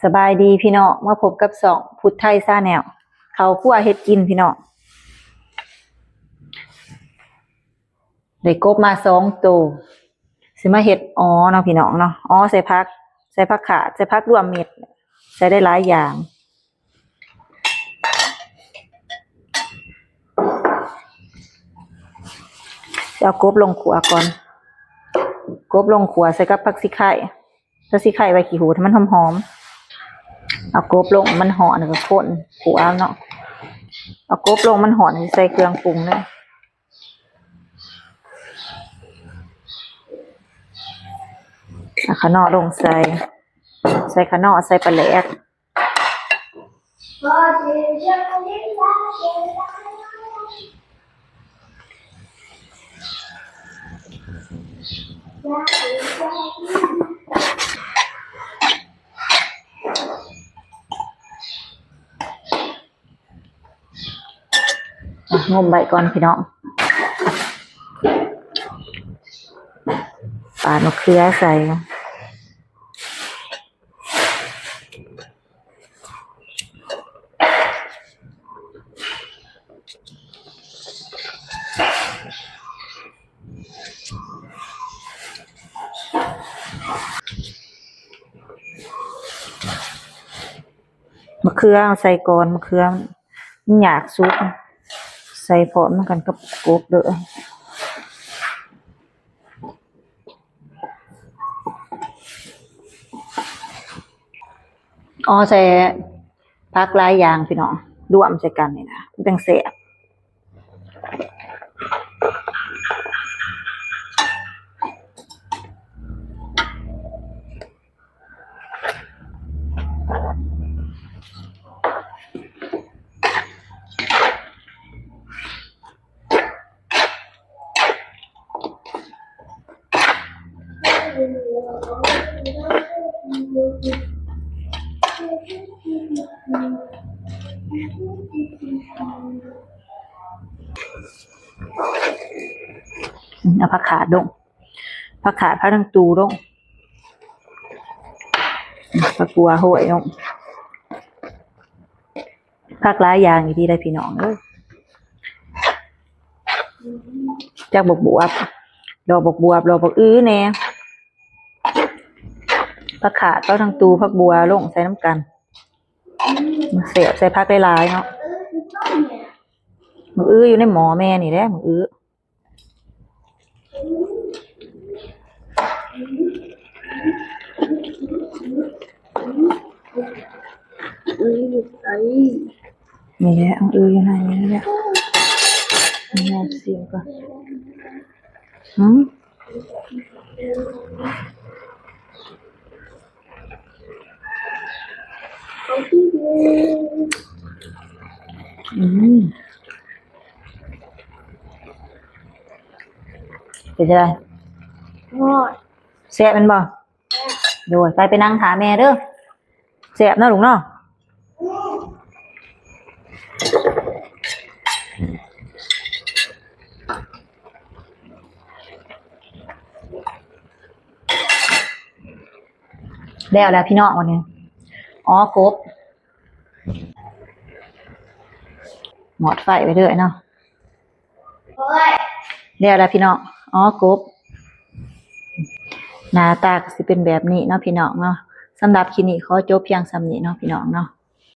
สบายดีพี่น้องมาพบกับสองพุทธไทยซาแนวเขาคั่วเฮ็ดกินพี่น้องได้กบมา2 ตัวสิมาเฮ็ดเนาะพี่น้องเนาะใส่ผักขาดใส่ผักรวมเม็ดใส่ได้หลายอย่างเอากบลงขัวก่อนกบลงขัวใส่กับผักสิไข่ไว้ขี้หูให้มันหอมๆเอากบลงมันหอนก็คนขัวเนาะเอากบลงมันหอนใส่เครื่องปรุงเลยขนอลงใส่ขนอใส่ปลาแหลกงมใบก่อนพี่น้องปาดมะเขือใส่มะเขือใส่ก่อนมะเขือมันอยากซุปใส่พร้อมกันกับกบเด้อใส่ผักหลายอย่างพี่น้องรวมใส่กันนี่นะจังแซ่บเอาผักขาดลงผักขาดผักทั้งตูลงผักบัวโหยลงผักหลายอย่างอยู่ที่ได้พี่น้องจากบกบวบดอกบกบวบดอกบกแน่ผักขาดผักทั้งตูผักบัวลงใส่น้ำกันเสียบใส่ผักหลายๆเนาะมืออยู่ในหม้อแม่นี่แหละมือนี่แหละอยู่ไหนนี่แหละแม่เสียบก่อนเป็นจะไรแซ่บมันบ่โดยไปนั่งหาแม่เด้อแซ่บเนาะลุงเนาะแล้วพี่น้องวันนี้กบหมดไฟไปเรื่อยเนาะแล้วพี่น้องกบหน้าตาสิเป็นแบบนี้เนาะพี่น้องเนาะสำหรับคลิปนี้ขอจบเพียงส่ำนี้เนาะพี่น้องเนาะ